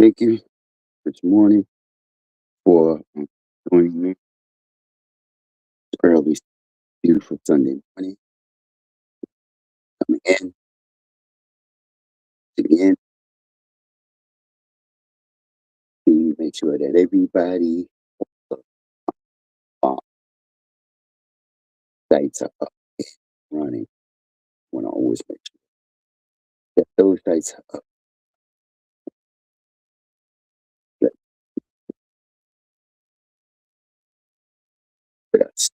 Thank you this morning for joining me early, beautiful Sunday morning. Coming in again to make sure that everybody uh, sites are up and running. Want to always make sure that those sites are up. Let us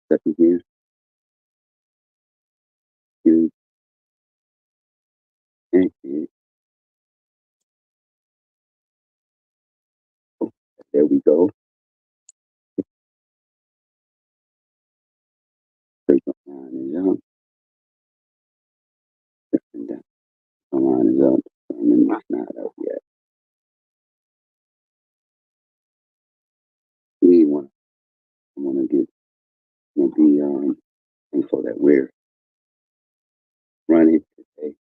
step in here. You and oh, there we go. Break my line is up. And down. My line is up. It's not up yet. We want. I want to get. Want to be thankful that we're running today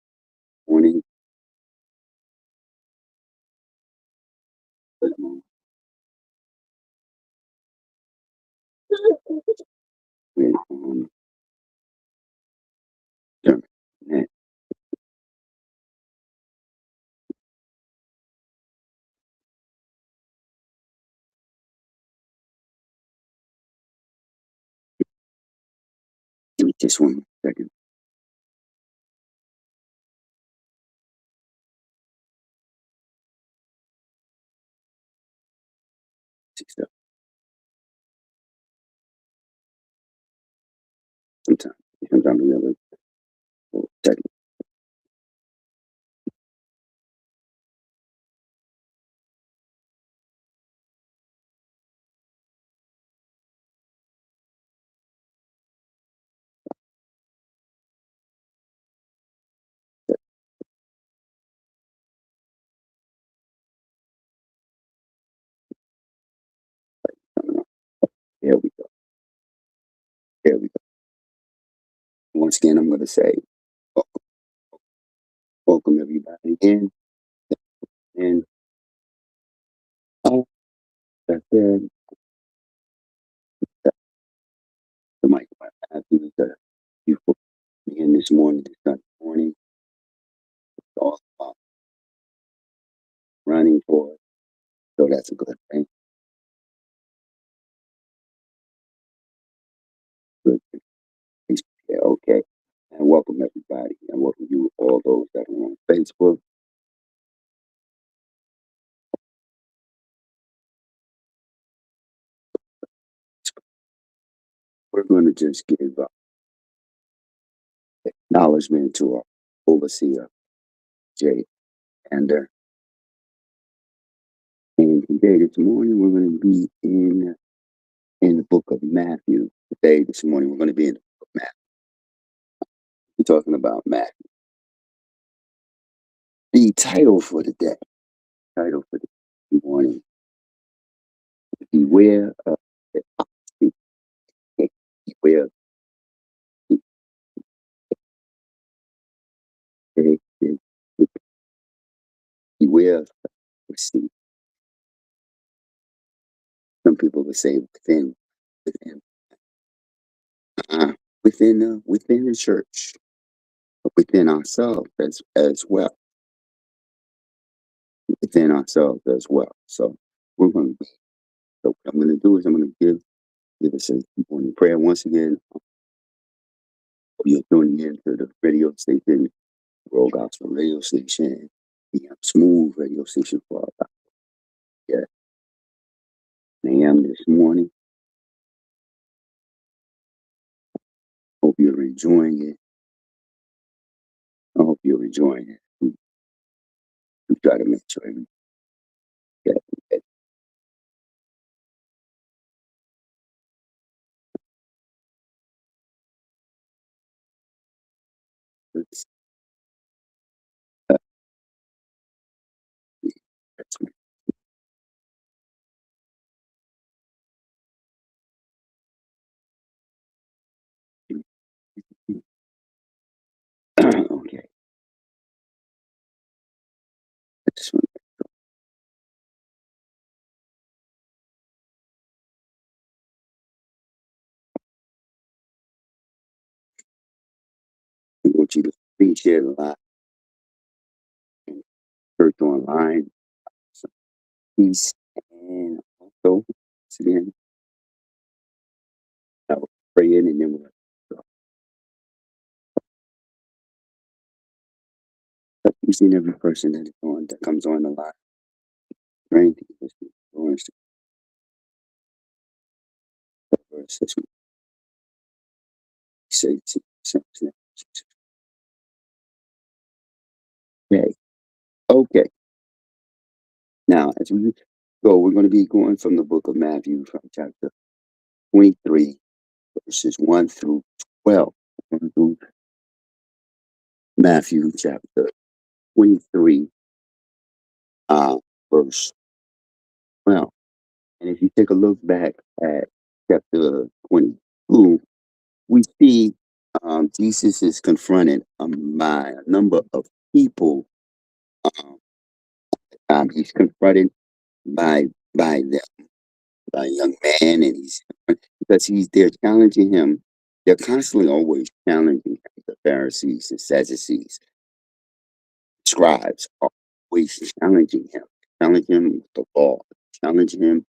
morning. But, with German. Give me just 1 second. Stuff. Sometimes, sometimes we have a little second. Coming up. There we go. There we go. Once again, I'm going to say welcome, welcome everybody in. And that said, that the mic might have you for me in this morning, this Sunday morning. It's all about running for it. So that's a good thing. Good. Yeah, okay. And welcome everybody. And welcome you, all those that are on Facebook. We're going to just give acknowledgement to our overseer, Jay Ander. And today, this morning, we're going to be in the book of Matthew. Today, this morning, we're going to be in the book of Matthew. We're talking about Matthew. The title for the day, title for the morning, beware of hypocrisy. Beware of beware of hypocrisy. Some people would say within, within the church, but within ourselves as well. Within ourselves as well. So we're going to. So what I'm going to do is I'm going to give us a morning prayer once again. You're tuning in to the radio station, World Gospel Radio Station, the Smooth Radio Station for about 9 a.m. this morning. Hope you're enjoying it. I hope you're enjoying it. We try to make sure we get it. Uh, that's me. want you to please share the live and church online. So peace. And also, once again, I will pray in and then we'll go. Each and every person that is on, that comes on the line. Praying to you, Lord, verse this week. Say, okay. Okay. Now, as we go, we're going to be going from the book of Matthew, from chapter 23, verses 1 through 12. We're going to do Matthew chapter 23, uh, verse 12. And if you take a look back at chapter 22, we see Jesus is confronted by a number of people. Um, he's confronted by them, by a young man, and they're challenging him. They're constantly always challenging him. The Pharisees and Sadducees, scribes are always challenging him with the law, challenging him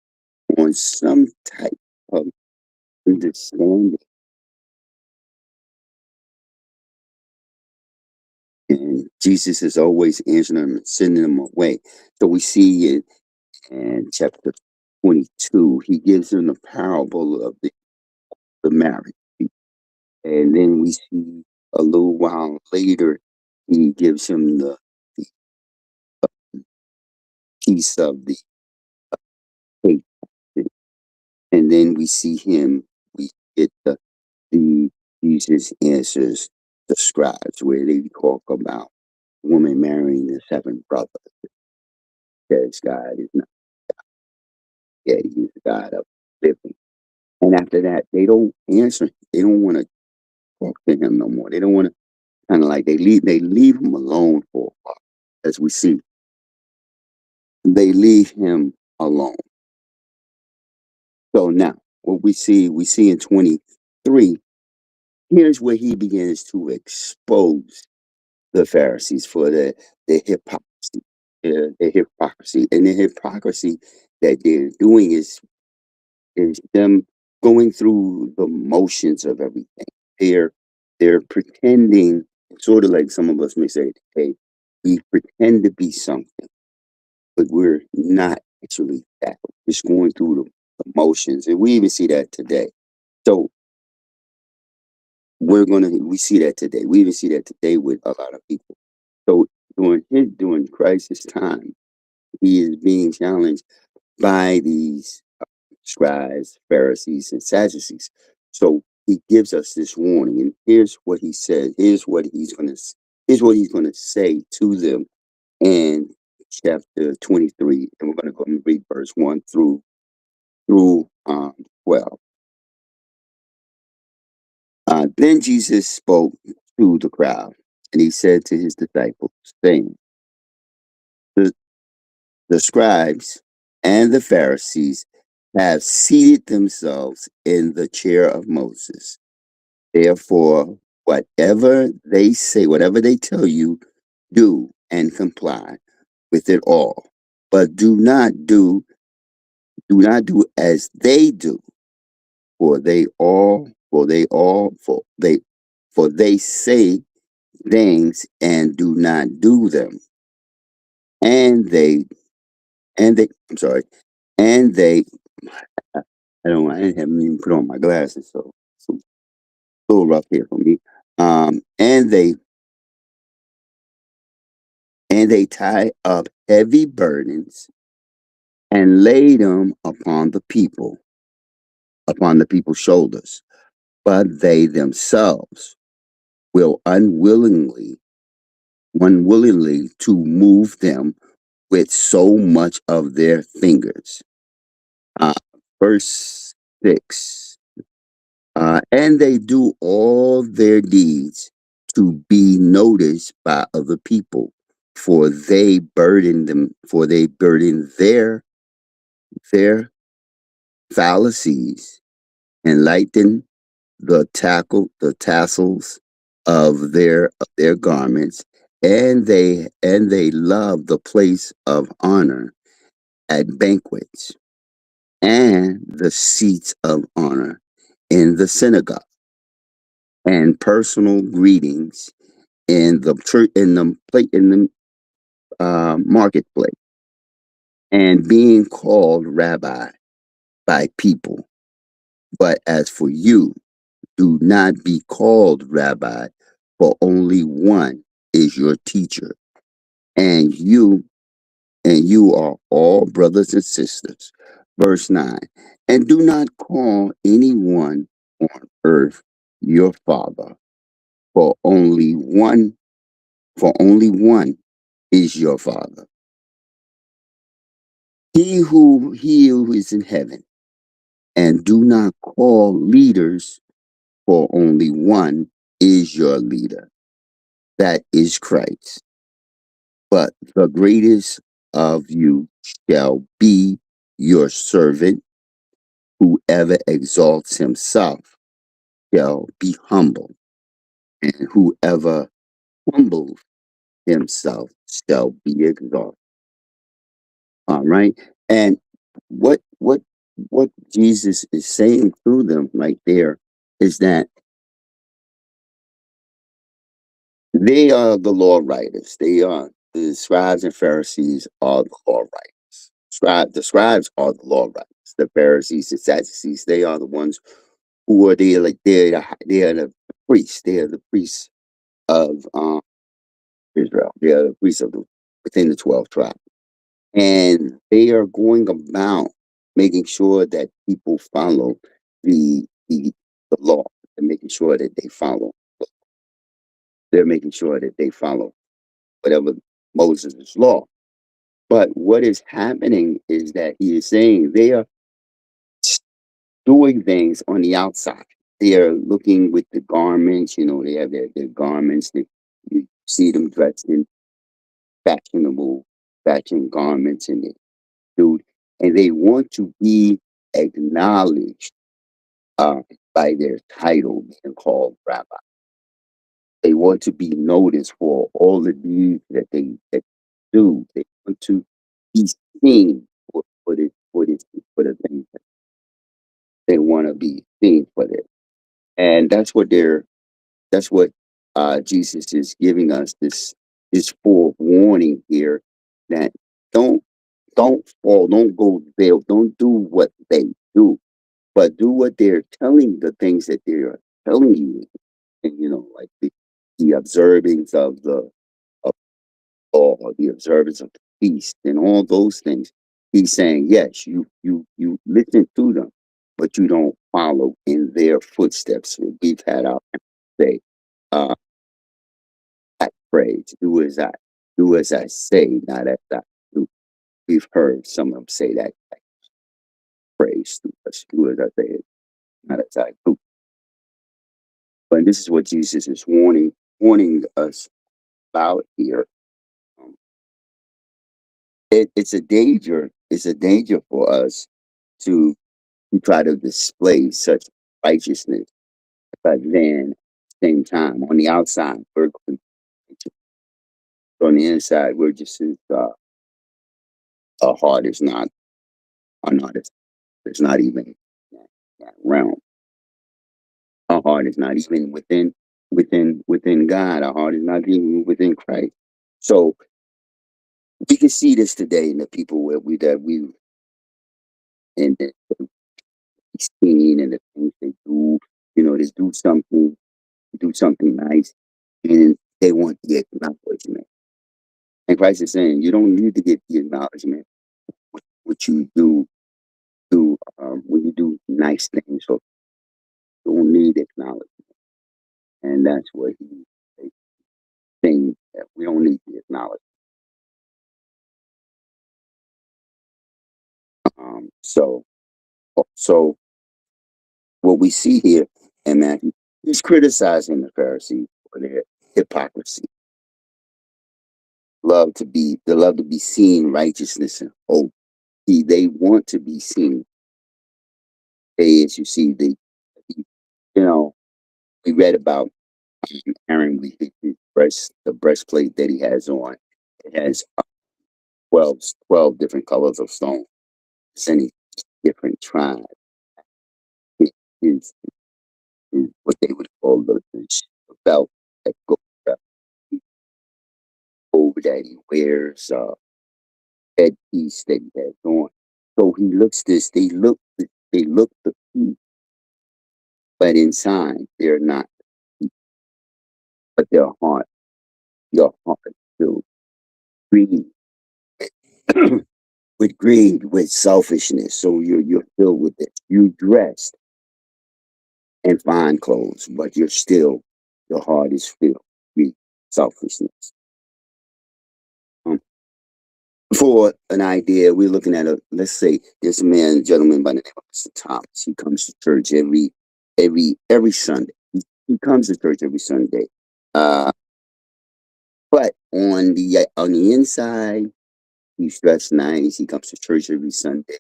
on some type of understanding. And Jesus is always answering them and sending them away. So we see it in chapter 22. He gives them the parable of the marriage. And then we see a little while later, he gives him the piece of the cake. And then we get the Jesus answers the scribes, where they talk about woman marrying the seven brothers. Because God is not, yeah, he's the God of living. And after that, they don't answer. They don't want to talk to him no more. They don't want to, kind of like they leave him alone for a while. As we see, they leave him alone. So now, what we see in 23, here's where he begins to expose the Pharisees for the hypocrisy, and the hypocrisy that they're doing is them going through the motions of everything. They're pretending, sort of like some of us may say, "Hey, we pretend to be something, but we're not actually that. We're just going through the motions," and we even see that today. So we see that today. We even see that today with a lot of people. So during Christ's time, he is being challenged by these scribes, Pharisees, and Sadducees. So he gives us this warning, and here's what he said. Here's what he's gonna say to them in chapter 23, and we're gonna go and read verse 1 through 12. Then Jesus spoke to the crowd, and he said to his disciples, saying, "The, the scribes and the Pharisees have seated themselves in the chair of Moses. Therefore, whatever they tell you, do and comply with it all. But do not do as they do, for they say things and do not do them. And I'm sorry, and they I haven't even put on my glasses, so it's a little rough here for me. And they tie up heavy burdens and lay them upon the people's shoulders, but they themselves will unwillingly to move them with so much of their fingers." Uh, verse 6. And they do all their deeds to be noticed by other people, for they burden their fallacies and lighten the tassels of their garments, and they love the place of honor at banquets and the seats of honor in the synagogue and personal greetings in the church in the marketplace and being called rabbi by people. But as for you, do not be called rabbi, for only one is your teacher, and you are all brothers and sisters. Verse 9. And do not call anyone on earth your father, for only one is your father. He who is in heaven. And do not call leaders, for only one is your leader, that is Christ. But the greatest of you shall be your servant. Whoever exalts himself shall be humbled, and whoever humbles himself shall be exalted. All right. And what Jesus is saying through them right there is that they are the law writers. They are the scribes and Pharisees are the law writers. The scribes are the law writers. The Pharisees, the Sadducees, they are the ones who are there, like they're the priests. They are the priests of Israel. They are the priests within the 12 tribes, and they are going about making sure that people follow the law. They're making sure that they follow. They're making sure that they follow whatever Moses' law. But what is happening is that he is saying they are doing things on the outside. They are looking with the garments, they have their garments. You see them dressed in fashionable fashion garments and they do, and they want to be acknowledged uh, by their title being called rabbi. They want to be noticed for all the deeds that do. They want to be seen for the things that they want to be seen for it. And that's what Jesus is giving us this forewarning here that don't don't go there, don't do what they do, but do what they're telling the things that they're telling you. And like the observance of the of law, the observance of the feast, and all those things. He's saying, yes, you listen to them, but you don't follow in their footsteps. We've had our say, uh, I pray to do as I say, not as I do. We've heard some of them say that, like, praise to us, do as I say, not as I do. But this is what Jesus is warning us about here. Um, it's a danger. It's a danger for us to try to display such righteousness, but then at the same time, on the outside, we're going to, on the inside, we're just our heart is not, our heart is, it's not even that realm. Our heart is not even within God. Our heart is not even within Christ. So we can see this today in the people where we and the seen and the things they do. They do something nice, and they want the acknowledgement. And Christ is saying, you don't need to get the acknowledgement. What you do when you do nice things, so you don't need acknowledgement. And that's what he's saying, that we don't need the acknowledgement. So what we see here in Matthew, he's criticizing the Pharisees for their hypocrisy, they love to be seen righteousness and hope. They want to be seen. As you see, you know, we read about Aaron, the breastplate that he has on, it has 12 different colors of stone. It's any different tribe. It is what they would call the belt that goes up over that he wears, headpiece that he has on. So he looks this, they look the piece, but inside they're not, but your heart is filled greed, with greed, with selfishness. So you're filled with it. You dressed in fine clothes, but your heart is filled with selfishness. Um, for an idea, we're looking at let's say this gentleman by the name of Mr. Thomas. He comes to church every Sunday. He comes to church every Sunday. Uh, but on the inside, he's dressed nice. He comes to church every Sunday.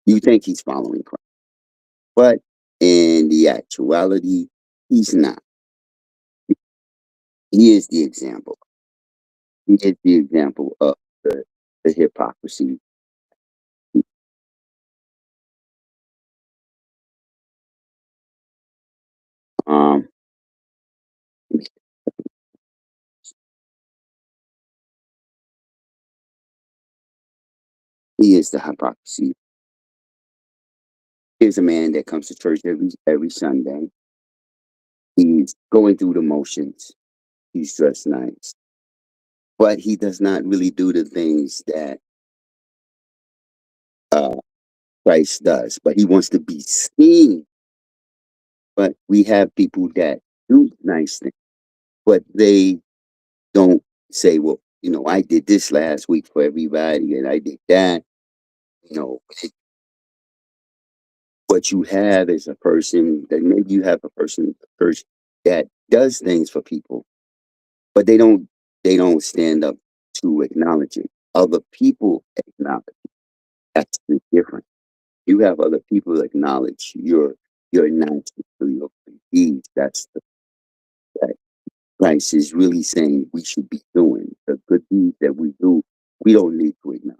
You think he's following Christ, but in the actuality, he's not. He is the example. He is the example of the hypocrisy. Um, he is the hypocrisy. Here's a man that comes to church every Sunday. He's going through the motions. He's dressed nice, but he does not really do the things that uh, Christ does. But he wants to be seen. But we have people that do nice things, but they don't say, "Well, I did this last week for everybody, and I did that." You know, what you have is a person that maybe you have a person in the church that does things for people, but they don't stand up to acknowledge it. Other people acknowledge it. That's the difference. You have other people acknowledge your niceness or your good deeds. That's the that Christ is really saying we should be doing. The good deeds that we do, we don't need to acknowledge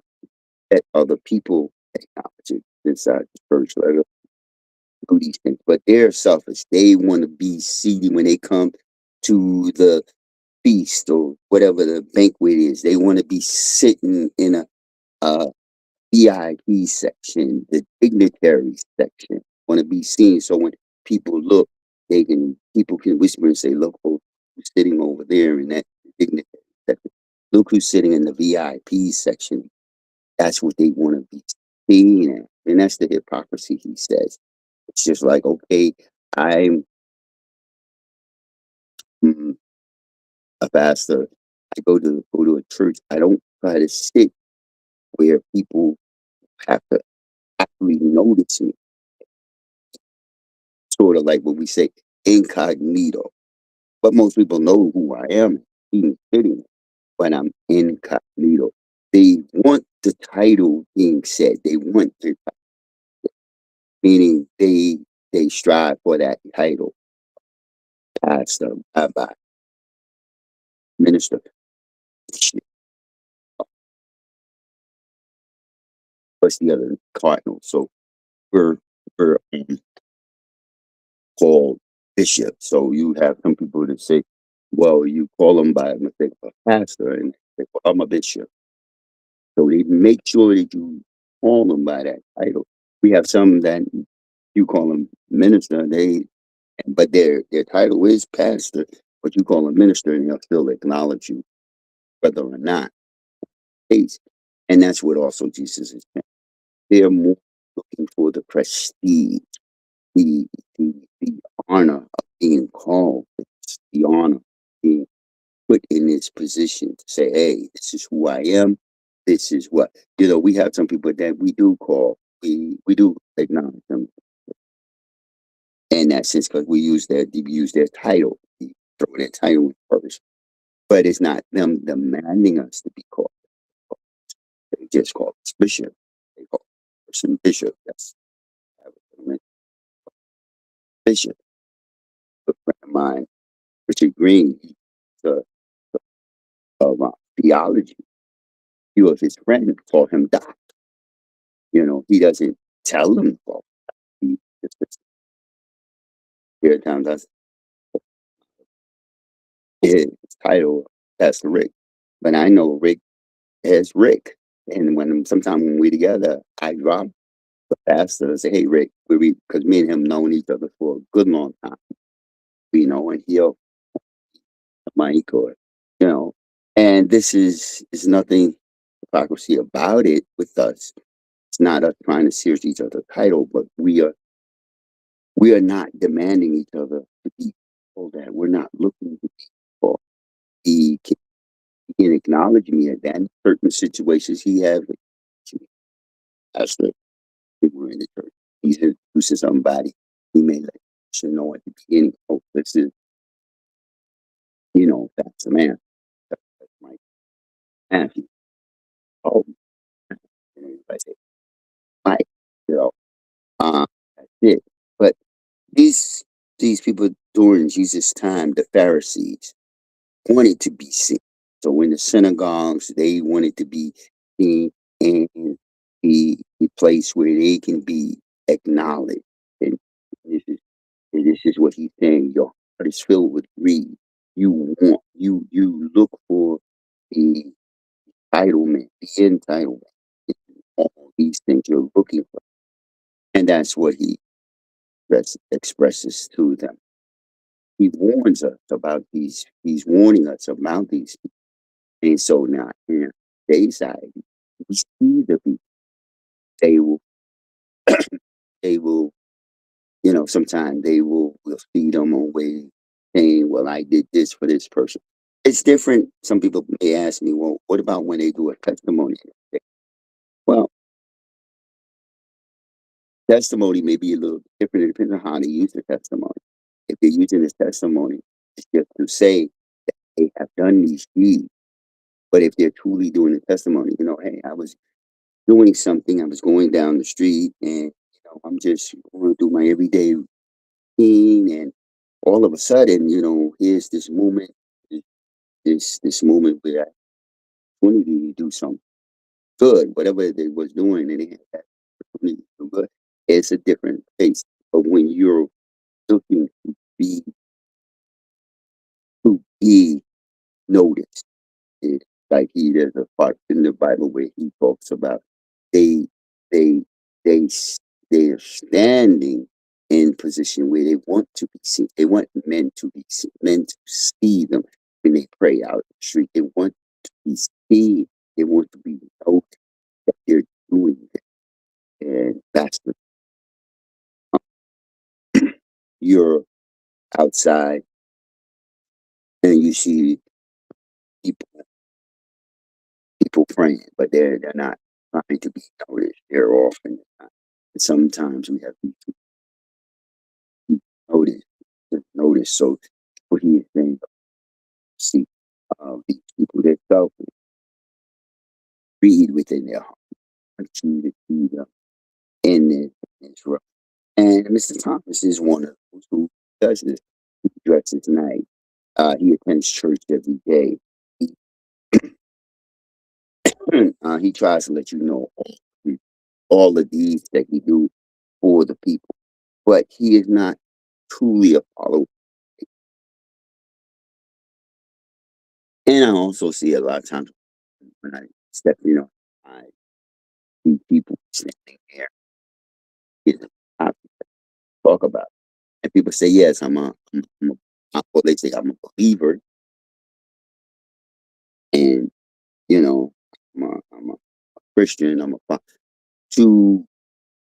that other people acknowledge it inside the church. Let us do these things, but they're selfish. They want to be seated when they come to the feast or whatever the banquet is. They want to be sitting in a VIP section, the dignitary section. Want to be seen, so when people can whisper and say, "Look who's sitting over there in that dignitary section. Look who's sitting in the VIP section." That's what they want to be seen at, and that's the hypocrisy. He says it's just like, okay, I'm mm, a pastor. I go to a church. I don't try to sit where people have to actually notice me. Sort of like what we say, incognito. But most people know who I am, being fitting, but I'm incognito. They want the title being said. They want the meaning they strive for that title. Pastor, rabbi, minister. What's the other cardinal? So we're called bishop. So you have some people that say, well, you call them by mistake a pastor, and they say, well, I'm a bishop. So they make sure that you call them by that title. We have some that you call them minister, but their title is pastor, but you call them minister, and they'll still acknowledge you whether or not it's. And that's what also Jesus is saying. They're more looking for the prestige, the the honor of being called, the honor of being put in this position to say, hey, this is who I am. This is what, we have some people that we do call, we do acknowledge them in that sense because we use their title. We throw their title in first. But it's not them demanding us to be called. They just call us bishop. They call the person bishop. That's bishop. A friend of mine Richard Green, the of theology. Few of his friends call him Doc. He doesn't tell them. Well, he just there are times I his title Pastor Rick, but I know Rick as Rick. And sometimes when we together, I drop the pastor and say, "Hey, Rick," because me and him known each other for a good long time, and he'll mic or you know, and this is nothing hypocrisy about it with us. It's not us trying to serious each other's title, but we are not demanding each other to be people that we're not looking to be for. He can acknowledge me at that in certain situations he has with me. That's the we're in the church. He's introducing somebody. He may let you know at the beginning, oh, this is, that's the man. That's Mike Matthew. Oh, and everybody say, Mike, you know, that's it. But these these people during Jesus' time, the Pharisees, wanted to be seen. So in the synagogues, they wanted to be seen and be the place where they can be acknowledged. And this is this is what he's saying. Your heart is filled with greed. You look for the entitlement, the entitlement. All these things you're looking for. And that's what he expresses to them. He warns us about these. He's warning us about these. And so now, they side, we see the people. They will, they will, sometimes will see them on way saying, well, I did this for this person. It's different. Some people may ask me, well, what about when they do a testimony? Well, testimony may be a little different. It depends on how they use the testimony. If they're using this testimony, it's just to say they have done these deeds. But if they're truly doing the testimony, hey, I was doing something. I was going down the street and I'm just going to do my everyday routine and all of a sudden, here's this moment, this moment where I opportunity to do something good, whatever they was doing, and they had that opportunity to do good. It's a different pace. But when you're looking be to be noticed, like there's a part in the Bible where he talks about they they they s- they are standing in position where they want to be seen. They want men to be seen, men to see them when they pray out in the street. They want to be seen. They want to be noticed that they're doing it. And that's the you're outside and you see people praying, but they're not trying to be noticed. They're often not. Sometimes we have to notice, So what he is saying, see, these people that selfish, greed within their heart, continue to see them in this rough. And Mr. Thomas is one of those who does this. He dresses nice. He attends church every day. He, he tries to let you know all the deeds that he do for the people, but he is not truly a follower. And I also see a lot of times when I step, I see people standing there, I talk about it. And people say, yes, well, they say I'm a believer, and I'm a Christian. To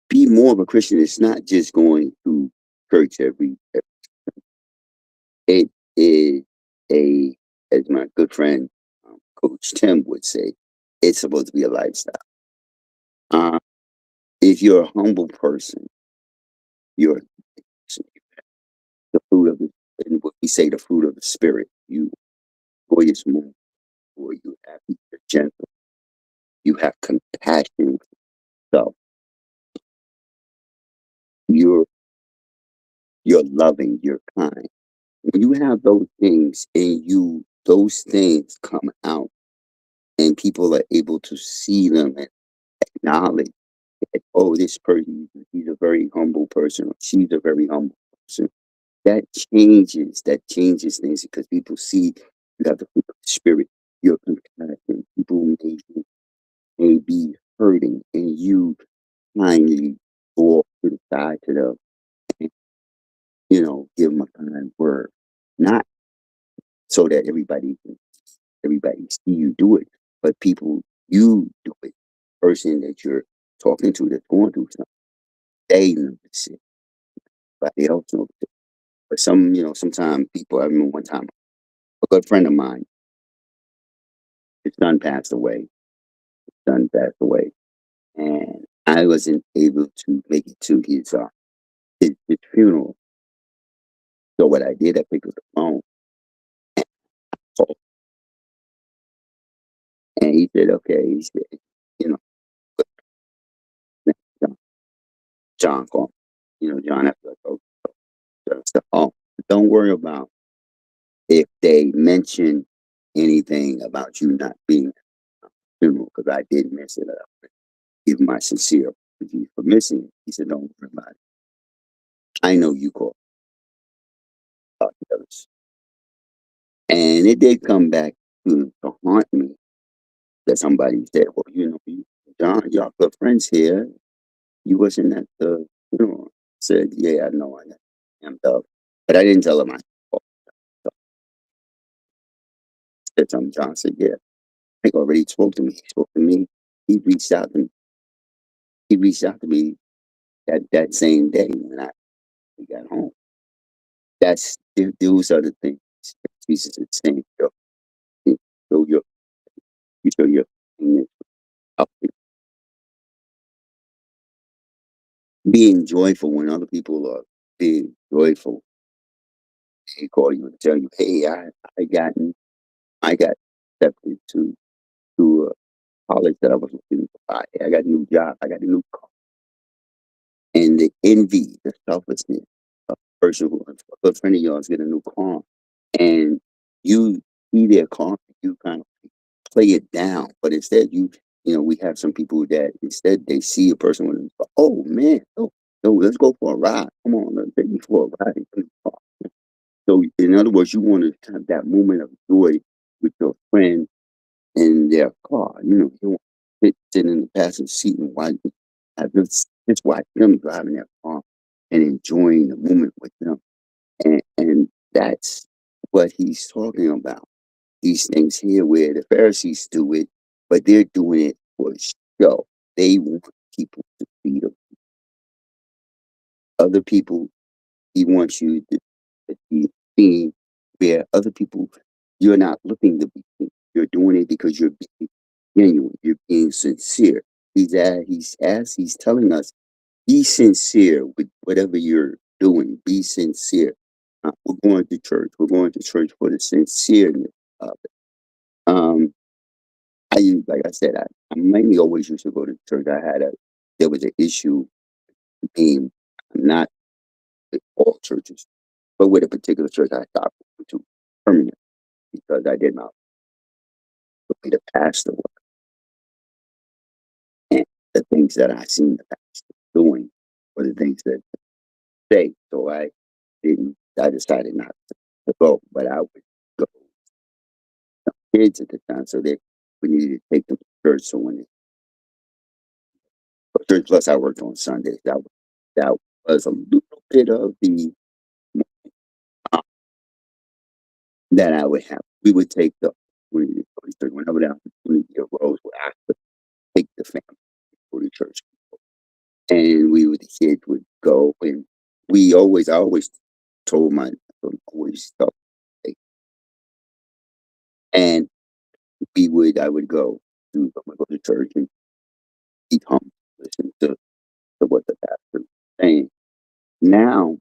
be more of a Christian. It's not just going to church it is a, as my good friend Coach Tim would say, it's supposed to be a lifestyle. Uh, if you're a humble person, you're the fruit of the, and what we say, the fruit of the spirit. You joyous, move, or you happy, you're gentle, you have compassion. So you're you're loving, you're kind. when you have those things and those things come out and people are able to see them and acknowledge that, oh, this person, he's a very humble person, or she's a very humble person. That changes things because people see you have the fruit of the spirit, your compassion. People may be hurting and you kindly go off to the side to them and, give them a kind word. Not so that everybody see you do it, but people you do it. Person that you're talking to that's going through something, they notice it. Everybody else knows it. But sometimes people. I remember one time a good friend of mine, his son passed away. Son passed away, and I wasn't able to make it to his funeral. So what I did, I picked up the phone, called, and he said, "Okay." He said, "You know, John, John called. John." After I told him, I said, "Oh, don't worry about if they mention anything about you not being at the funeral, because I did miss it. Give my sincere apologies for missing it." He said, "Don't worry about it. I know you called the others." And it did come back to haunt me that somebody said, "Well, John, y'all good friends here. You wasn't at the funeral." I said, "Yeah, I know I am tough." But I didn't tell him I said something. John said, "Yeah, he already spoke to me. He spoke to me. He reached out to me. He reached out to me that same day when we got home." Those are the things that Jesus is saying. You show your you show your kindness out there. Being joyful when other people are being joyful. They call you and tell you, "Hey, I got accepted to a college that I was looking for. I got a new job. I got a new car." And the envy, the selfishness of a person who a good friend of yours get a new car, and you see their car, you kind of play it down. But instead, we have some people that instead they see a person with a new car. "Oh man, let's go for a ride. Come on, let's take me for a ride in the car." So, in other words, you want to have that moment of joy with your friend in their car. You want to sit in the passenger seat and just watch them driving their car and enjoying the moment with them. And that's what he's talking about. These things here where the Pharisees do it, but they're doing it for show. They want people to see them. Other people, he wants you to be seen where other people, you're not looking to be seen. You're doing it because you're being genuine. You're being sincere. He's telling us, be sincere with whatever you're doing. Be sincere. We're going to church. We're going to church for the sincereness of it. Um, like I said, I mainly always used to go to church. There was an issue being not with all churches, but with a particular church I stopped going to permanently because I did not be the pastor and the things that I seen the pastor doing were the things that they. So I decided not to go, but I would go kids at the time, so they we needed to take them to church. So when church, plus I worked on Sundays. That was a little bit of the uh, that I would have. We would take the opportunity to go to church whenever the opportunity arose where I could take the family to go to church, and the kids would go, and I always told my always stuff, like, and I would go to church and be humble, listen to what the pastor was saying. Now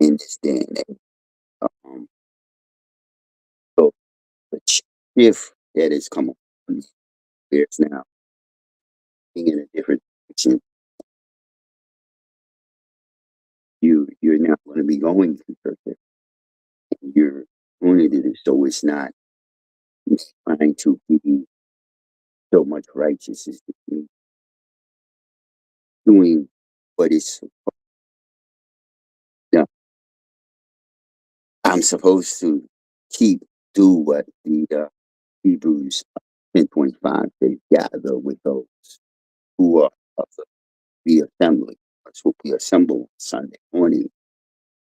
in this day and age, um, so the shift that has come on, there's now being in a different direction. You're now going to be going to church. you're doing it, so it's not trying to be so much righteous. It's doing what it's, yeah, I'm supposed to keep do what the Hebrews 10:25 says, gather with those who are of the assembly. That's what we assemble Sunday morning,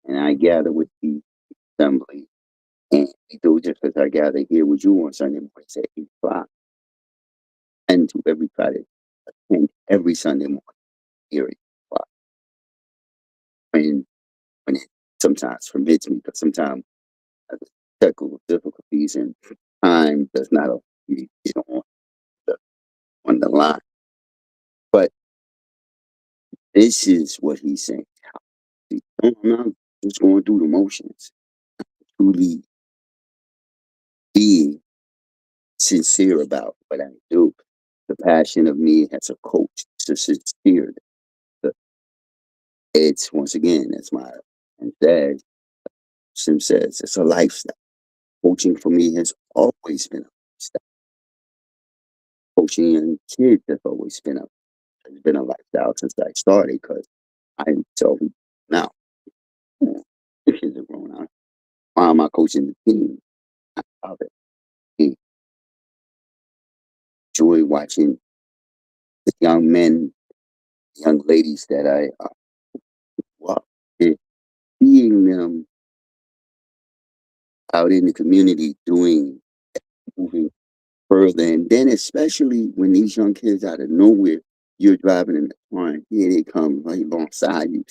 and I gather with the assembly, and we do just as I gather here with you on Sunday mornings at 8 o'clock, and to every Friday and every Sunday morning here at 8 o'clock. When it sometimes permits me, but sometimes technical difficulties and time does not allow me to get the, on the line. But this is what he's saying. I'm not just going through the motions. Truly being sincere about what I do. The passion of me as a coach, so sincere. It's once again, as my and says, Sim says, it's a lifestyle. Coaching for me has always been a lifestyle. Coaching and kids has been a lifestyle since I started because I'm so now. The kids are grown up. Why am I coaching the team? I love it. I enjoy watching the young men, young ladies that I love. And seeing them out in the community doing, moving further. And then especially when these young kids out of nowhere, you're driving in the car and here they come right alongside you.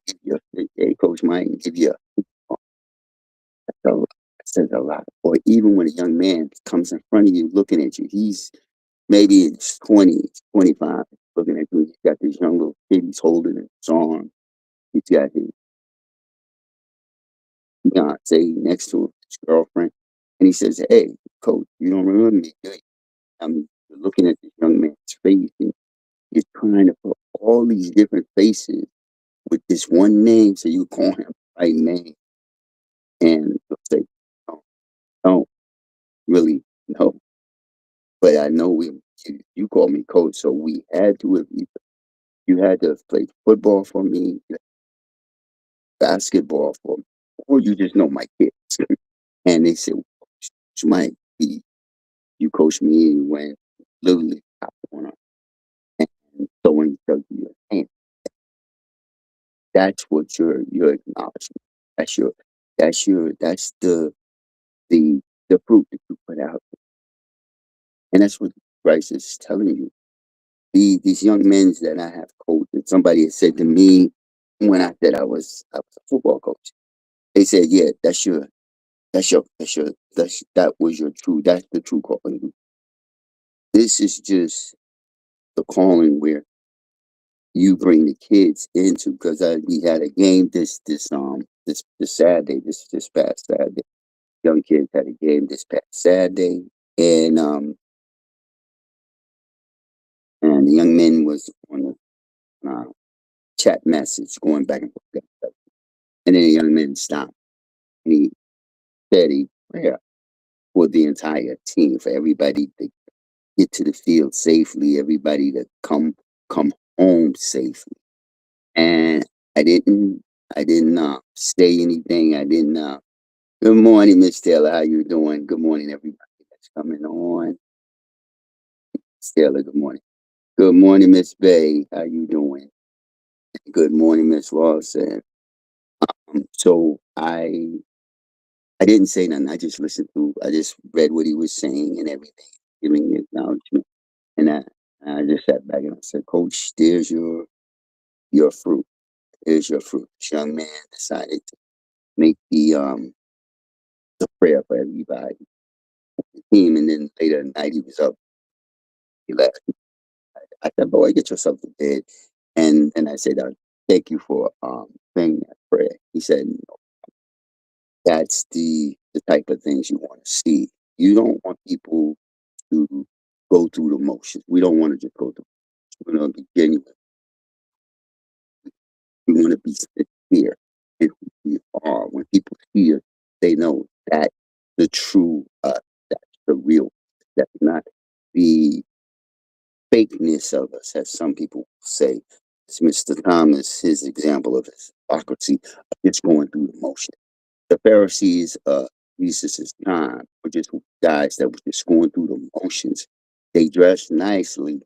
Give you hey, Coach Mike, give you a, that says a lot. Or even when a young man comes in front of you looking at you, he's maybe it's 20, 25, looking at you. He's got this young little kid he's holding in his arm. He's got his fiance next to him, his girlfriend. And he says, hey, Coach, you don't remember me, do you? I'm looking at this young man's face and he's trying to put all these different faces with this one name so you call him the right name. And he'll say, no, don't really know. But I know you call me coach, so we had to have you had to have played football for me, basketball for me, or you just know my kids. And they said, Coach Mike, you coached me when literally I went on. And so when you tell you your hand, that's what your acknowledgement. That's the the fruit that you put out. And that's what Christ is telling you. These young men that I have coached, and somebody had said to me when I said I was a football coach. They said, yeah, that was your that's the true calling. This is just the calling where you bring the kids into because we had a game this Saturday, this past Saturday. Young kids had a game this past Saturday, and the young man was on the chat message going back and forth, and then the young man stopped and he said a prayer for the entire team, for everybody to get to the field safely, everybody to come home safely. And I didn't I didn't say anything. I didn't. Good morning, Miss Taylor. How you doing? Good morning, everybody that's coming on. Miss Taylor, good morning. Good morning, Miss Bay. How you doing? Good morning, Miss Lawson. So I didn't say nothing. I just listened to. I just read what he was saying and everything, giving the acknowledgement. And I just sat back and I said, Coach, there's your fruit. There's your fruit. This young man decided to make the prayer for everybody, the team, and then later at night he was up. He left. I said, boy, get yourself to bed. And I said, thank you for saying that prayer. He said, no, that's the type of things you want to see. You don't want people to go through the motions. We don't want to just go through. We want to be genuine. We want to be sincere in who we are. When people see us, they know true us. That's the real. That's not the fakeness of us, as some people say. It's Mr. Thomas, his example of his hypocrisy, it's going through the motion. The Pharisees, Jesus' time, were just guys that were just going through the motions. They dressed nicely.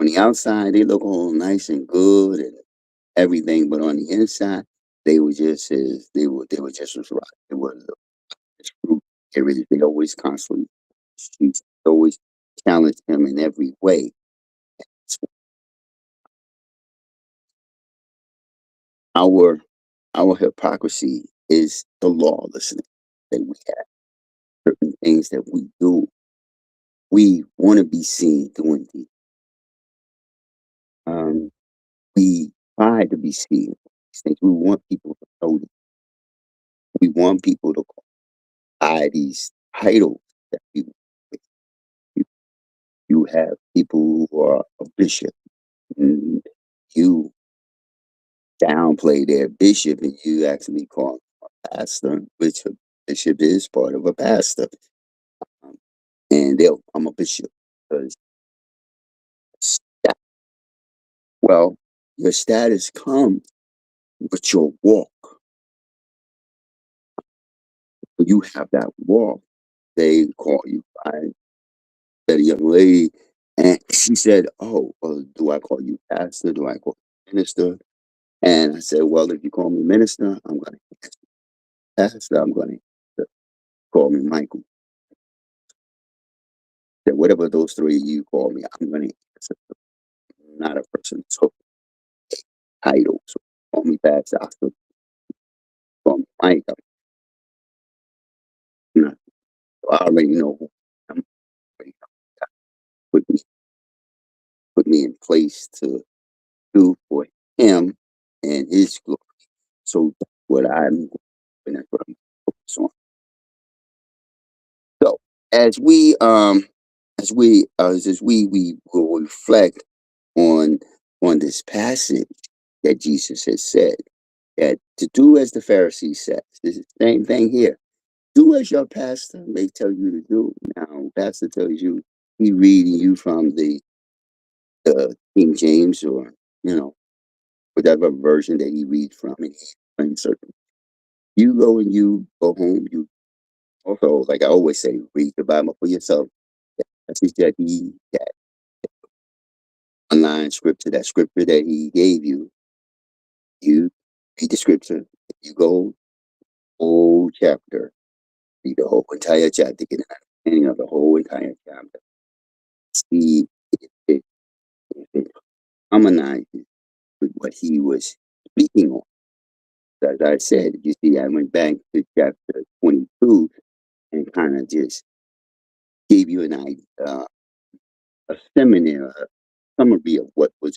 On the outside, they look all nice and good and everything, but on the inside, they were just as right. They were just fruit. They always constantly Jesus always challenged him in every way. So our our hypocrisy is the lawlessness that we have. Certain things that we do, we want to be seen doing these. Um, we try to be seen. These things. We want people to notice. We want people to buy these titles that people. You, you have people who are a bishop, and you downplay their bishop, and you actually call them a pastor, which a bishop is part of a pastor. Um, and I'm a bishop because, well, your status comes with your walk. When you have that walk, they call you by that young lady, and she said, "Oh, well, do I call you pastor? Do I call you minister?" And I said, "Well, if you call me minister, I'm going to pastor. I'm going to call me Michael. That whatever those three you call me, I'm going to answer. Not a person. So title. So call me pastor. I still call me Mike. I'm not, I already know who I'm. Already put me put me in place to do for him and his glory. So that's what I'm and that's what I'm focused on. So as we we will reflect on this passage that Jesus has said that to do as the Pharisees said. This is the same thing here. Do as your pastor may tell you to do. Now, pastor tells you he reading you from the King James or you know whatever version that he reads from, and he's playing certain. You go and you go home. You also, like I always say, read the Bible for yourself. That passage that online scripture, that scripture that he gave you, you read the scripture. You go whole chapter, read the whole entire chapter, get an understanding of the whole entire chapter. See if it harmonizes with what he was speaking on. As I said, you see, I went back to chapter 22 and kind of just gave you an idea, a seminar, a summary of what was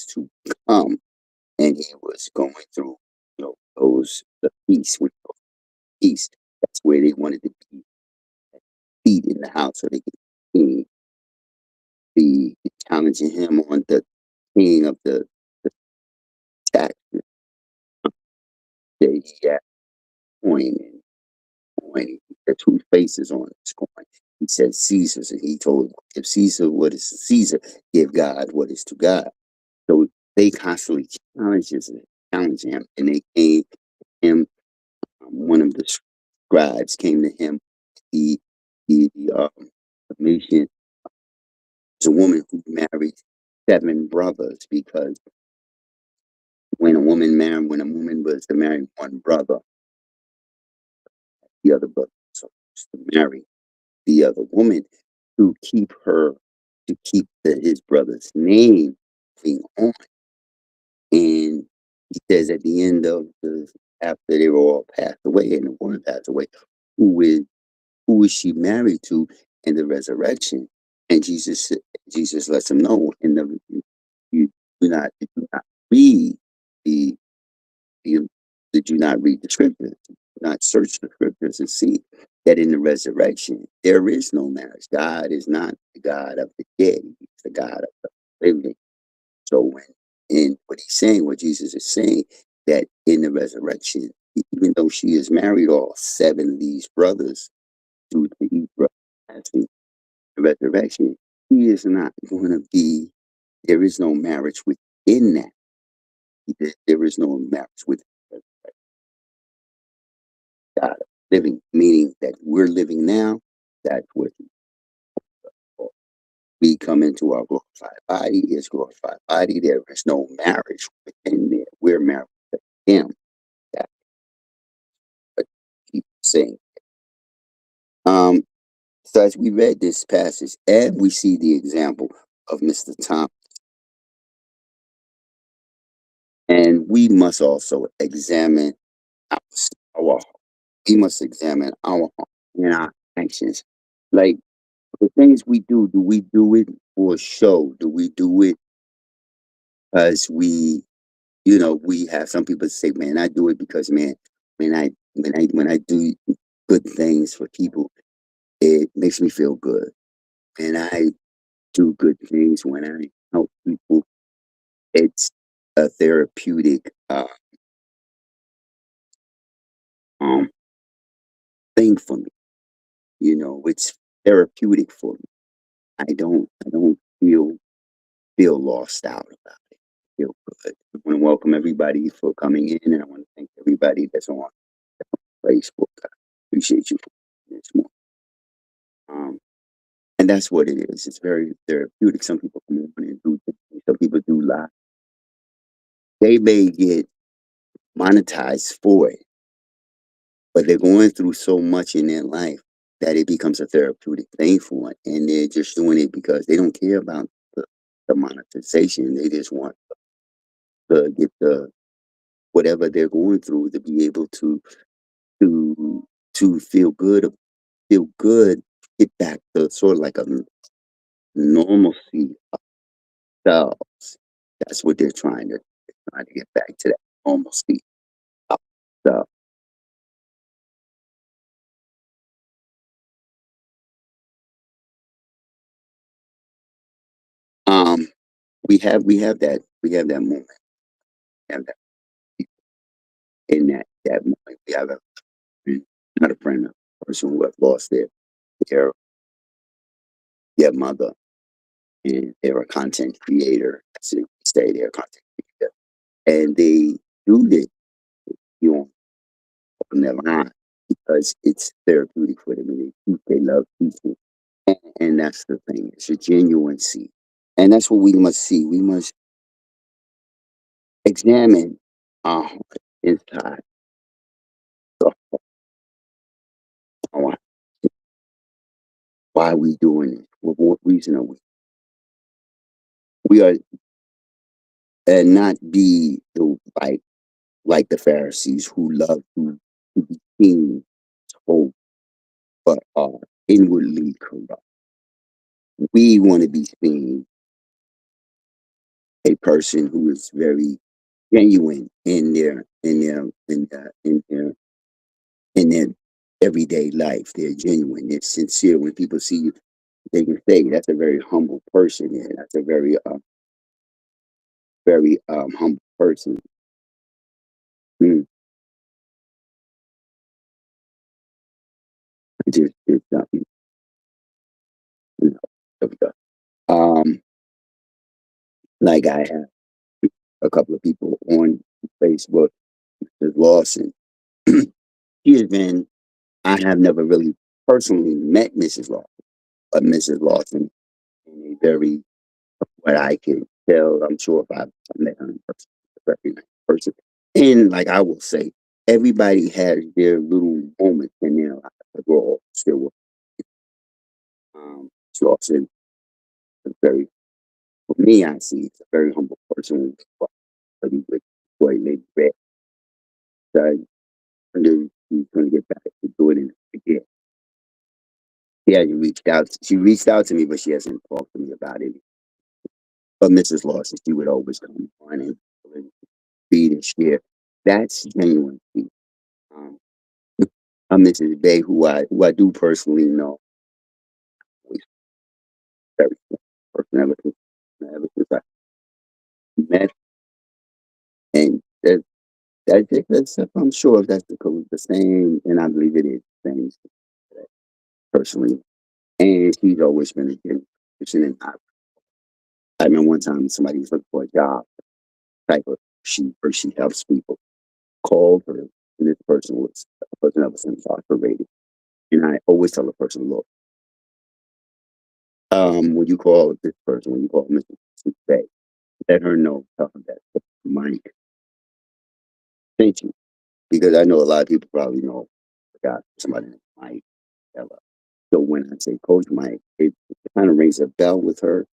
to come, and he was going through, those the peace with peace. That's where they wanted to be feet in the house, so they could be, be challenging him on the king of the tax that he had coin and coin. The two faces on his coin. He said Caesar's, and he told him, give Caesar what is to Caesar, give God what is to God. So they constantly challenge him, and they came to him. One of the scribes came to him. The information is a woman who married 7 brothers because when a woman was to marry one brother, the other brother was supposed to marry the other woman to keep his brother's name being on. And he says at the end of after they were all passed away and the woman passed away, who is who is she married to in the resurrection? And Jesus lets him know in the you do not read the you did you not read the scriptures, not search the scriptures and see that in the resurrection there is no marriage. God is not the God of the dead; He's the God of the living. So when in what he's saying, what Jesus is saying, that in the resurrection, even though she has married all 7 of these brothers due to each brother passing the resurrection, he is not going to be, there is no marriage within that. There is no marriage with God living, meaning that we're living now. That's what we come into our glorified body, is glorified body. There is no marriage within there. We're married to Him. That's what He's saying. Um, so as we read this passage, and we see the example of Mr. Tom, and we must also examine our we must examine our heart and our actions. Like the things we do we do it for show? Do we do it because we have some people say, man, I do it because, man, when I do good things for people, it makes me feel good. And I do good things when I help people. It's a therapeutic um thing for me. It's therapeutic for me. I don't feel lost out about it. I feel good. I want to welcome everybody for coming in, and I want to thank everybody that's on Facebook. I appreciate you for this morning. And that's what it is. It's very therapeutic. Some people come on and do things. Some people do lie. They may get monetized for it, but they're going through so much in their life that it becomes a therapeutic thing for them. And they're just doing it because they don't care about the monetization. They just want to get whatever they're going through to be able to feel good, get back to sort of like a normalcy of themselves. That's what they're trying to get back to, that normalcy of self. Um, we have that moment. We have that in that moment. We have a friend, not a friend, a person who have lost their their mother, and they're a content creator. So they say they're a content creator, and they do this, you know, on their line because it's therapeutic for them, and they love people, and that's the thing. It's a genuine seed, and that's what we must see. We must examine our heart inside. So why are we doing it? For what reason are we are and not be like the Pharisees who love to be seen whole, but are inwardly corrupt. We want to be seen a person who is very genuine in their everyday life. They're genuine. They're sincere. When people see you, they can say that's a very humble person. And that's a very humble person. Mm, just you know, um, like I have a couple of people on Facebook. There's Lawson. She has been. I have never really personally met Mrs. Lawson, but Mrs. Lawson is a very, what I can tell, I'm sure if I met her in person, a very nice person. And like I will say, everybody has their little moments in their life that we're all still with. Mrs. Lawson is very, for me, I see it's a very humble person. But he would boy maybe red. So I wonder if he's going to get back to doing it again. She hasn't reached out. She reached out to me, but she hasn't talked to me about it. But Mrs. Lawson, she would always come on and read and share. That's genuine. Um, Mrs. Bay, who I do personally know, is very person ever since I met, and that's I'm sure if that's the same, and I believe it is the same personally. And she's always been a good person. And I remember one time somebody was looking for a job, type of she helps people. Called her, and this person was a person that was incarcerated. And I always tell the person, look, when you call this person, when you call Mr. Bay, let her know, tell her that Mike sent you. Because I know a lot of people probably know got somebody named Mike. Ella. So when I say Coach Mike, it kind of rings a bell with her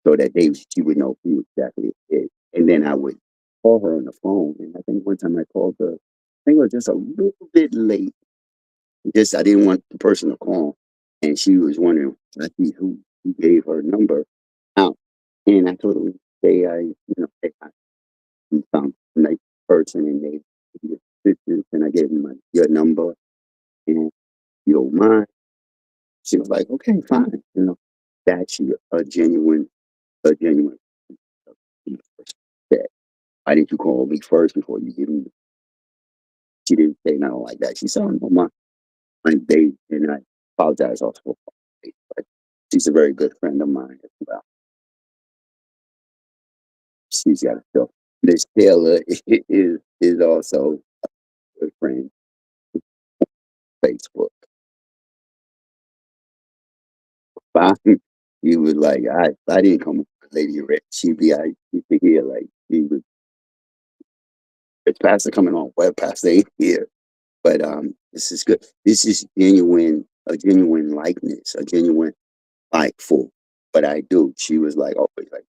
so that she would know who exactly it is. And then I would call her on the phone. And I think one time I called her, I think it was just a little bit late. Just I didn't want the person to call. And she was wondering who gave her number out. And I told her, say I found a nice person and they gave me assistance and I gave them your number and you don't mind. She was like, okay, fine. That's a genuine that why didn't you call me first before you give me? She didn't say nothing like that. She said, oh, no, my date, and I apologize also for my date, but she's a very good friend of mine as well. She's got a show. Miss Taylor is also a good friend on Facebook. Fine. He was like, I didn't come with Lady Red. I used to hear like he was it's pastor coming on, well, pastor ain't here. But this is good. This is a genuine likeness, a genuine like for what I do. She was like always like,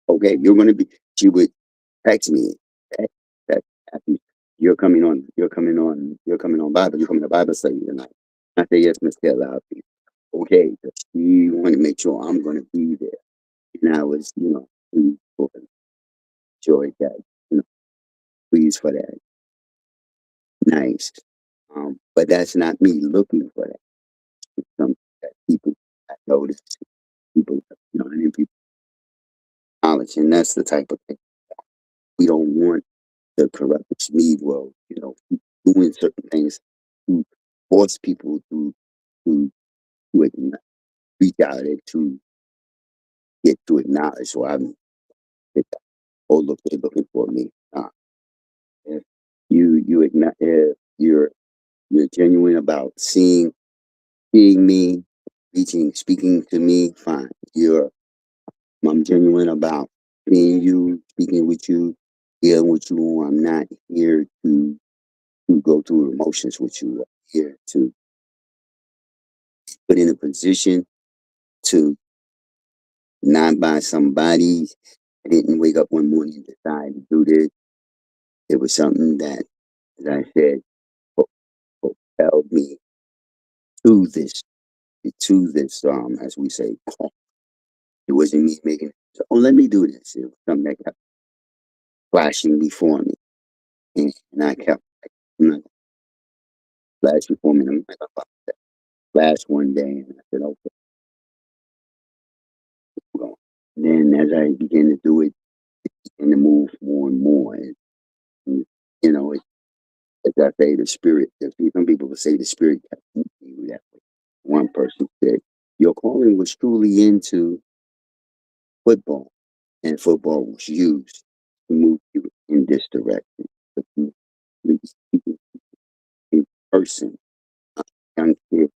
okay, you're gonna be. She would text me that that happy. You're coming on Bible. You're coming to Bible study tonight. I say yes, Miss Taylor. I'll be okay. 'Cause she wanted to make sure I'm gonna be there, and I was, pleased for her, enjoyed that, pleased for that. Nice. But that's not me looking for that. It's something that people I notice, people, and people knowledge, and that's the type of thing we don't want the corrupt Negro, doing certain things to force people to reach out and to get to acknowledge. So I'm oh look, they're looking for me. If if you're genuine about seeing me, speaking to me, fine. I'm genuine about seeing you, speaking with you, dealing with you. I'm not here to go through emotions with you. I'm here to put in a position to not by somebody. I didn't wake up one morning and decide to do this. It was something that, as I said, propelled me to this, as we say, call. It wasn't me making it. So, oh, let me do this. It was something that kept flashing before me. And I kept, I'm not flash before me. I'm not gonna flash one day. And I said, okay, well. And then as I began to do it, and to move more and more. And it, as I say, the spirit, some people would say the spirit kept moving you that way. One person said, your calling was truly into football, and football was used to move you in this direction. But you really speaking in person, young kids,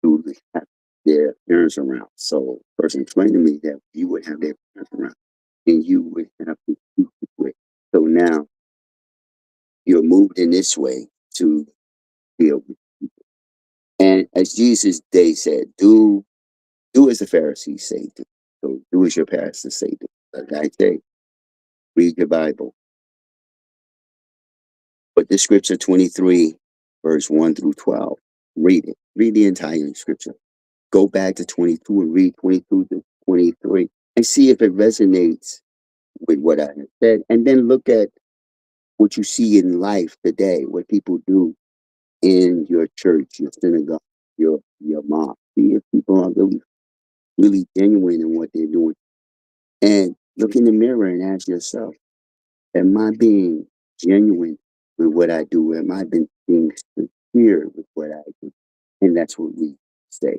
who have their parents around. So, the person explained to me that you would have their parents around, and you would have to speak with. So now you're moved in this way to deal with. And as Jesus they said, do as the Pharisees say do. So do as your pastors say do. Like I say, read your Bible. But the scripture 23, verse 1 through 12. Read it. Read the entire scripture. Go back to 22 and read 22 to 23 and see if it resonates with what I have said. And then look at what you see in life today, what people do in your church, your synagogue, your mosque. See if people are really genuine in what they're doing. And look in the mirror and ask yourself, am I being genuine with what I do? Am I being sincere with what I do? And that's what we say.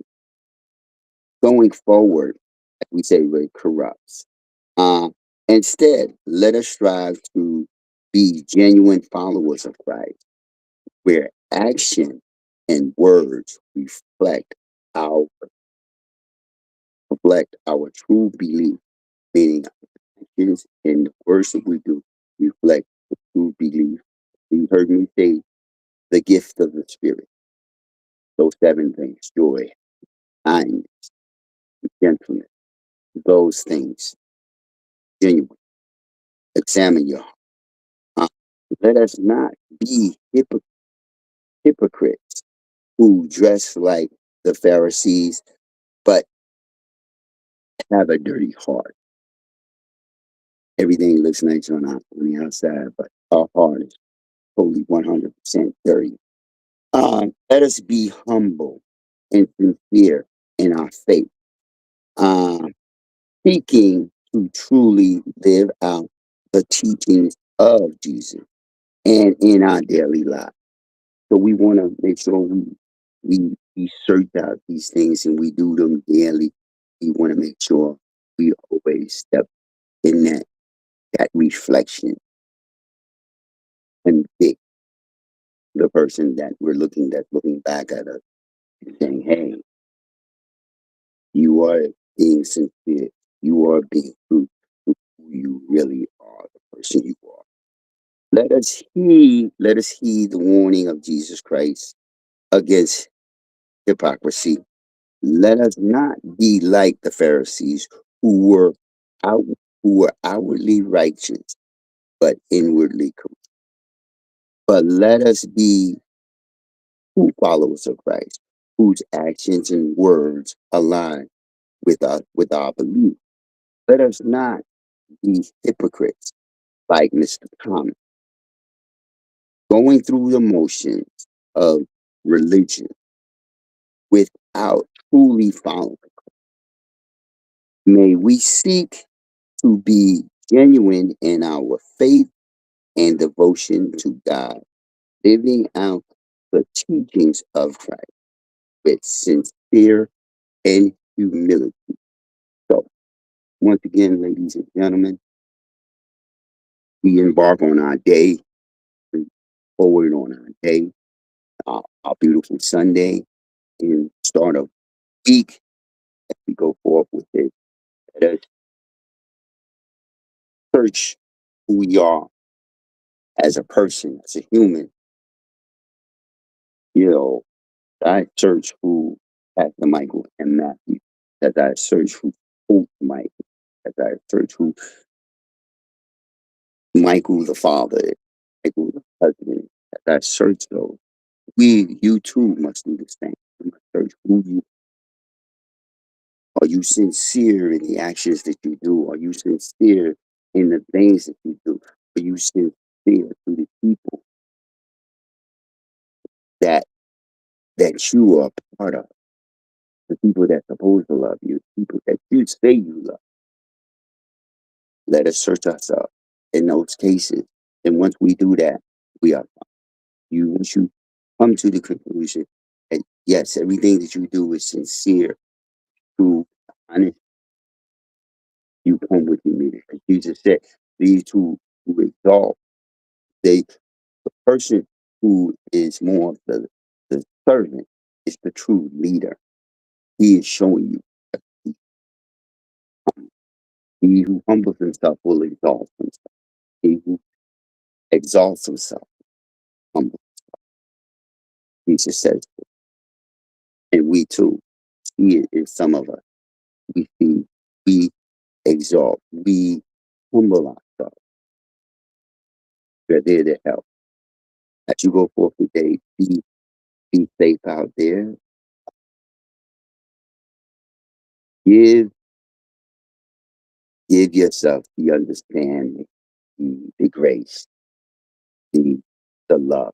Going forward, like we say, it corrupts. Uh, Instead, let us strive to be genuine followers of Christ, where action and words our our true belief, meaning actions and the words that we do reflect the true belief. You heard me say the gift of the Spirit. Those seven things: joy, kindness, gentleness. Those things, genuine. Examine your heart. Uh, Let us not be hypocrites who dress like the Pharisees, but have a dirty heart. Everything looks nice on the outside, but our heart is totally 100% dirty. Let us be humble and sincere in our faith, um, seeking to truly live out the teachings of Jesus and in our daily life. So we want to make sure we search out these things and we do them daily. We want to make sure we always step in that reflection and pick the person that's looking back at us and saying, "Hey, you are being sincere. You are being true to who you really are, the person you are." Let us heed the warning of Jesus Christ against hypocrisy. Let us not be like the Pharisees who were out who were outwardly righteous but inwardly corrupt. But let us be true followers of Christ, whose actions and words align with our belief. Let us not be hypocrites like Mr. Thomas, going through the motions of religion without truly following. May we seek to be genuine in our faith and devotion to God, living out the teachings of Christ with sincere and humility. So, once again, ladies and gentlemen, we embark on our day, we forward on our day, our beautiful Sunday, and start a week as we go forth with it. Let us search who we are as a person, as a human. You know, I search who Pastor Michael and Matthew, as I search who Pope Mike, as I search who Michael the father, Michael the husband, as I search those. You too must do the same. You must search who you are. You sincere in the actions that you do? Are you sincere in the things that you do? Are you sincere to the people that that you are part of? The people that's supposed to love you, people that you say you love. Let us search ourselves in those cases. And once we do that, we are once you come to the conclusion that yes, everything that you do is sincere, true, honest, you come with humility. As Jesus said, these who exalt, the person who is more of the servant is the true leader. He is showing you that he who humbles himself will exalt himself. He who exalts himself humble. Jesus says, and we too see it in some of us. We exalt, we humble ourselves. We're there to help. As you go forth today, be safe out there. Give give yourself the understanding, the grace, the the love.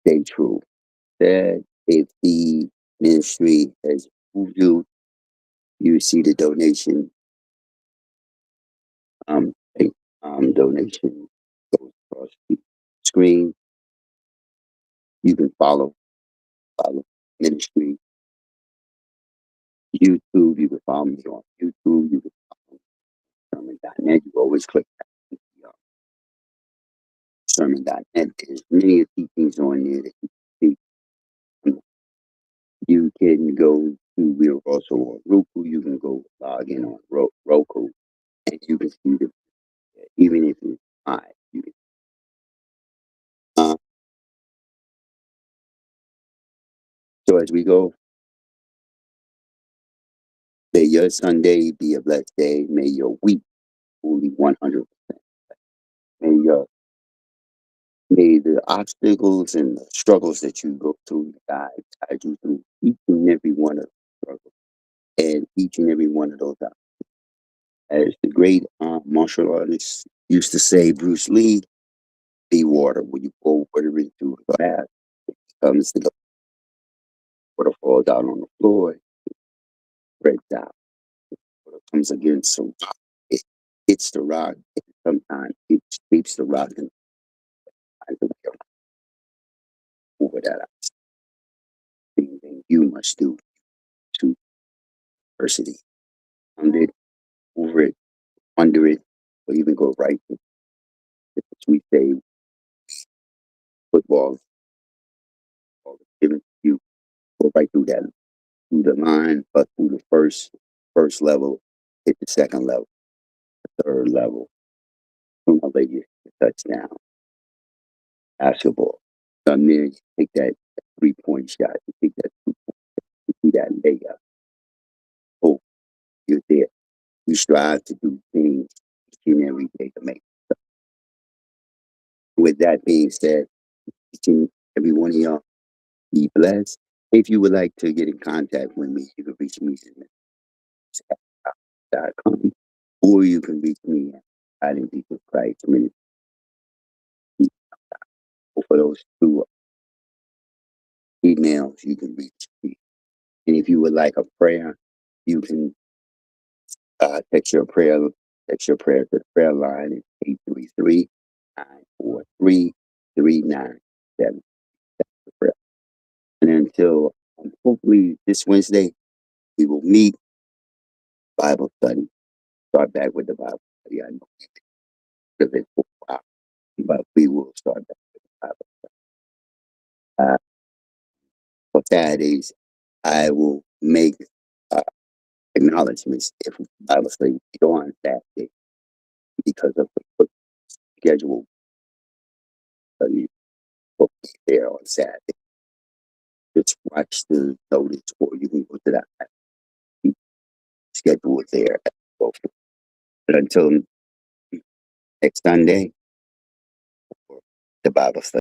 Stay true. That if the ministry has moved you, you see the donation A donation goes across the screen. You can follow ministry YouTube. You can follow me on YouTube. You can follow sermon.net. You always click that sermon.net. There's many teachings on there that you can see. You can go to, we're also on Roku. You can go log in on Roku, and you can see the, even if it's live, you can. So as we go, may your Sunday be a blessed day. May your week fully 100%. May may the obstacles and the struggles that you go through, guide you through each and every one of the struggles and each and every one of those obstacles. As the great martial artist used to say, Bruce Lee, be water. When you pour water into a glass, it becomes the water falls out on the floor, it breaks out. Water comes against a rock, it hits the rock, and sometimes it keeps the rock and finds a way over that thing you must do to adversity. Under it, over it, under it, or even go right to, as we say, football, given to you, go right through that, through the line, but through the first level, hit the second level, third level. Sooner or later, the touchdown, basketball. Come there, you take that 3-point shot, you take that 2 point, you do that layup. Oh, you're there. You strive to do things each and every day to make. With that being said, each and every one of y'all be blessed. If you would like to get in contact with me, you can reach me at com, or you can reach me at Guiding People Christ Ministry. For those two emails, you can reach me. And if you would like a prayer, you can text your prayer to the prayer line at 833-943-3977. That's the prayer. And until hopefully this Wednesday, we will meet Bible study. Start back with the Bible study. I know it's been for a while, but we will start back with the Bible study. For Saturdays, I will make uh, acknowledgments if Bible study will go on Saturday because of the schedule study will be there on Saturday. Just watch the notice, or you can go to that schedule there. But until next Sunday, the Bible study.